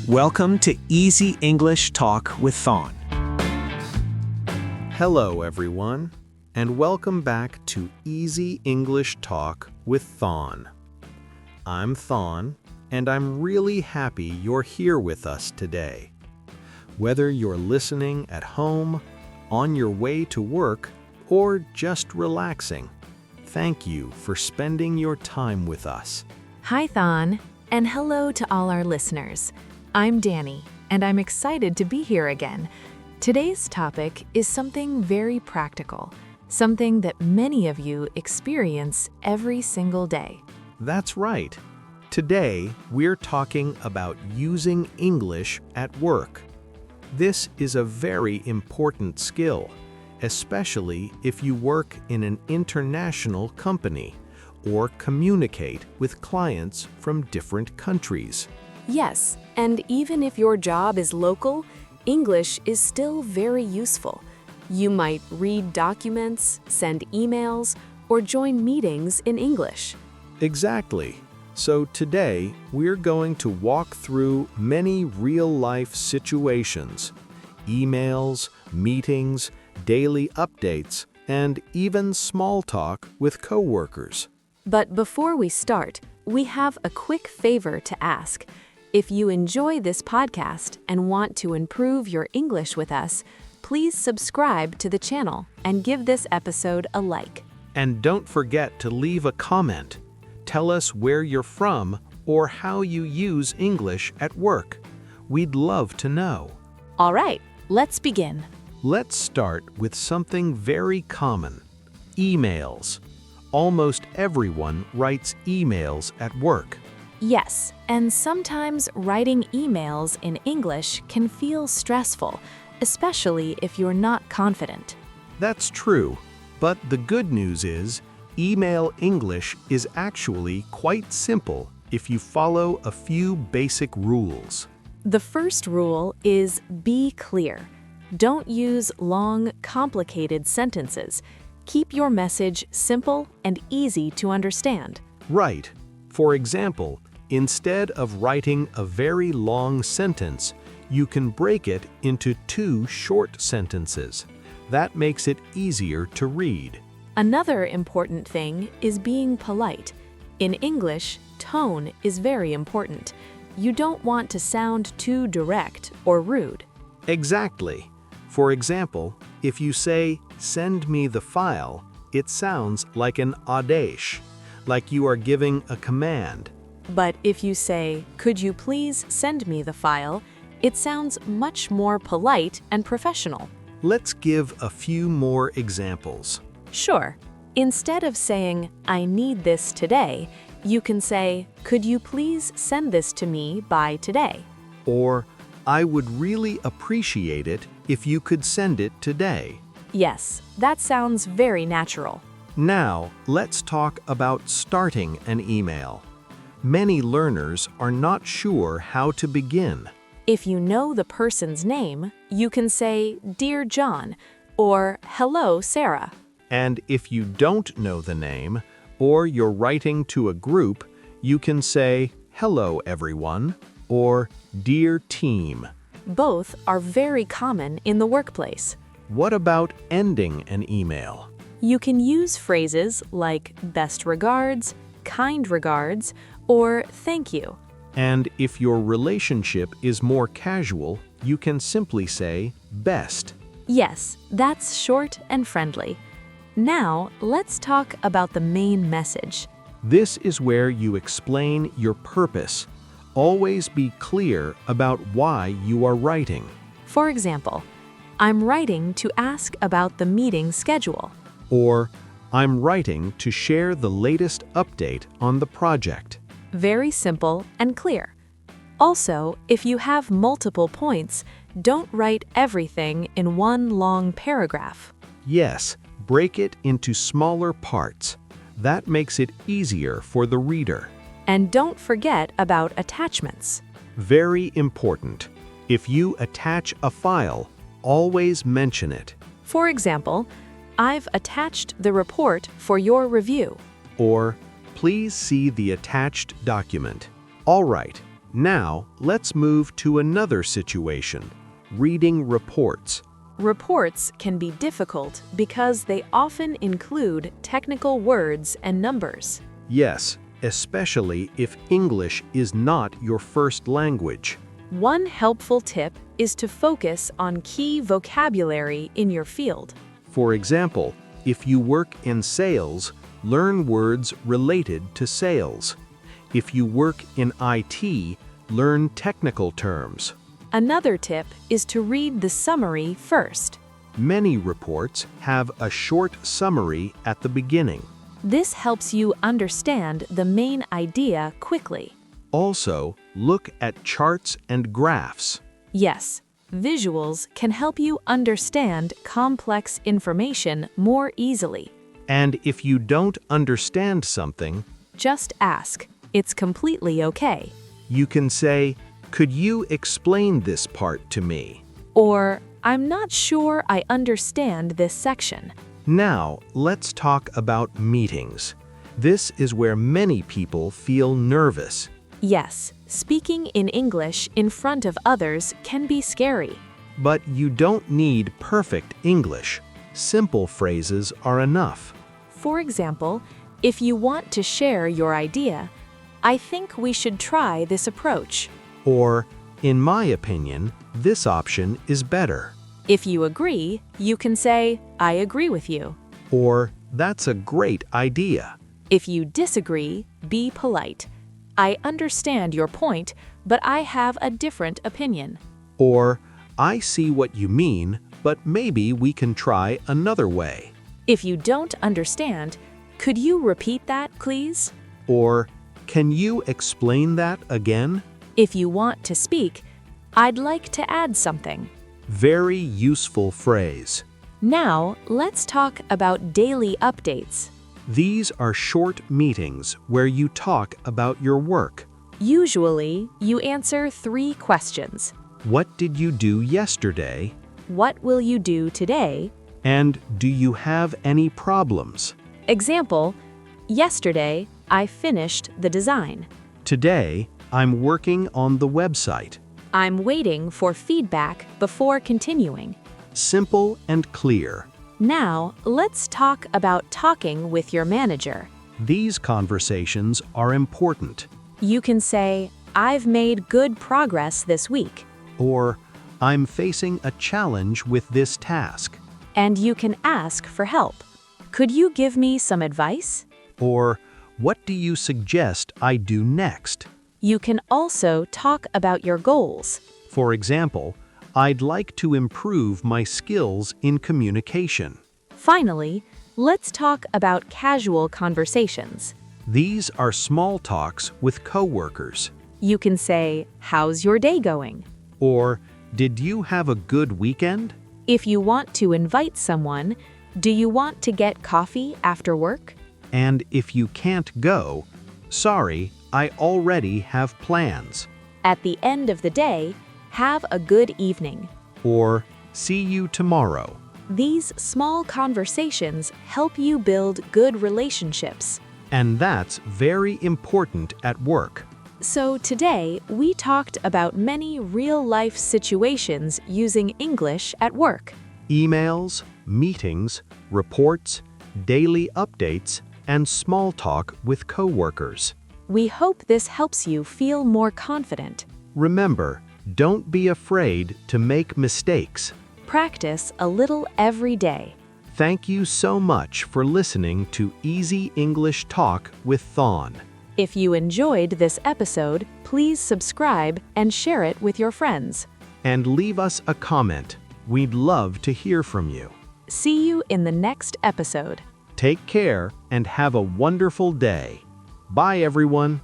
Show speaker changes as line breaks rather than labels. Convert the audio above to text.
Welcome to Easy English Talk with Thon.
Hello, everyone, and welcome back to Easy English Talk with Thon. I'm Thon, and I'm really happy you're here with us today. Whether you're listening at home, on your way to work, or just relaxing, thank you for spending your time with us.
Hi, Thon, and hello to all our listeners. I'm Danny, and I'm excited to be here again. Today's topic is something very practical, something that many of you experience every single day.
That's right. Today, we're talking about using English at work. This is a very important skill, especially if you work in an international company or communicate with clients from different countries.
Yes, and even if your job is local, English is still very useful. You might read documents, send emails, or join meetings in English.
Exactly. So today, we're going to walk through many real-life situations, emails, meetings, daily updates, and even small talk with coworkers.
But before we start, we have a quick favor to ask. If you enjoy this podcast and want to improve your English with us, please subscribe to the channel and give this episode a like.
And don't forget to leave a comment. Tell us where you're from or how you use English at work. We'd love to know.
All right, let's begin.
Let's start with something very common: emails. Almost everyone writes emails at work.
Yes, and sometimes writing emails in English can feel stressful, especially if you're not confident.
That's true, but the good news is, email English is actually quite simple if you follow a few basic rules.
The first rule is be clear. Don't use long, complicated sentences. Keep your message simple and easy to understand.
Right. For example, instead of writing a very long sentence, you can break it into 2 short sentences. That makes it easier to read.
Another important thing is being polite. In English, tone is very important. You don't want to sound too direct or rude.
Exactly. For example, if you say, "Send me the file," it sounds like an adesh, like you are giving a command.
But if you say, "Could you please send me the file?" it sounds much more polite and professional.
Let's give a few more examples.
Sure. Instead of saying, "I need this today," you can say, "Could you please send this to me by today?"
Or, "I would really appreciate it if you could send it today."
Yes, that sounds very natural.
Now, let's talk about starting an email. Many learners are not sure how to begin.
If you know the person's name, you can say, "Dear John," or "Hello, Sarah."
And if you don't know the name, or you're writing to a group, you can say, "Hello, everyone," or "Dear team."
Both are very common in the workplace.
What about ending an email?
You can use phrases like "best regards," "kind regards," or "thank you."
And if your relationship is more casual, you can simply say, "best."
Yes, that's short and friendly. Now, let's talk about the main message.
This is where you explain your purpose. Always be clear about why you are writing.
For example, "I'm writing to ask about the meeting schedule."
Or, "I'm writing to share the latest update on the project."
Very simple and clear. Also, if you have multiple points, don't write everything in one long paragraph.
Yes, break it into smaller parts. That makes it easier for the reader.
And don't forget about attachments.
Very important. If you attach a file, always mention it.
For example, "I've attached the report for your review."
Or, "Please see the attached document." All right, Now, let's move to another situation, reading reports.
Reports can be difficult because they often include technical words and numbers.
Yes, especially if English is not your first language.
One helpful tip is to focus on key vocabulary in your field.
For example, if you work in sales, learn words related to sales. If you work in IT, learn technical terms.
Another tip is to read the summary first.
Many reports have a short summary at the beginning.
This helps you understand the main idea quickly.
Also, look at charts and graphs.
Yes, visuals can help you understand complex information more easily.
And if you don't understand something,
Just ask. It's completely okay.
you can say, "Could you explain this part to me?"
Or, I'm not sure I understand this section.
Now, let's talk about meetings. This is where many people feel nervous.
Yes, speaking in English in front of others can be scary.
But you don't need perfect English. Simple phrases are enough.
For example, if you want to share your idea, I think we should try this approach.
Or, in my opinion, this option is better.
If you agree, you can say, I agree with you.
Or, that's a great idea.
If you disagree, be polite. I understand your point, but I have a different opinion.
Or, I see what you mean, but maybe we can try another way.
If you don't understand, could you repeat that, please?
Or, can you explain that again?
If you want to speak, I'd like to add something.
Very useful phrase.
Now, let's talk about daily updates.
These are short meetings where you talk about your work.
Usually, you answer 3 questions.
What did you do yesterday?
What will you do today?
And do you have any problems?
Example, yesterday, I finished the design.
Today, I'm working on the website.
I'm waiting for feedback before continuing.
Simple and clear.
Now, let's talk about talking with your manager.
These conversations are important.
You can say, I've made good progress this week.
Or, I'm facing a challenge with this task.
And you can ask for help. Could you give me some advice?
Or, what do you suggest I do next?
You can also talk about your goals.
For example, I'd like to improve my skills in communication.
Finally, let's talk about casual conversations.
These are small talks with coworkers.
You can say, how's your day going?
Or, did you have a good weekend?
If you want to invite someone, do you want to get coffee after work?
And if you can't go, sorry, I already have plans.
At the end of the day, have a good evening.
Or, see you tomorrow.
These small conversations help you build good relationships.
And that's very important at work.
So today, we talked about many real-life situations using English at work.
Emails, meetings, reports, daily updates, and small talk with coworkers.
We hope this helps you feel more confident.
Remember, don't be afraid to make mistakes.
Practice a little every day.
Thank you so much for listening to Easy English Talk with Thon.
If you enjoyed this episode, please subscribe and share it with your friends.
And leave us a comment. We'd love to hear from you.
See you in the next episode.
Take care and have a wonderful day. Bye, everyone.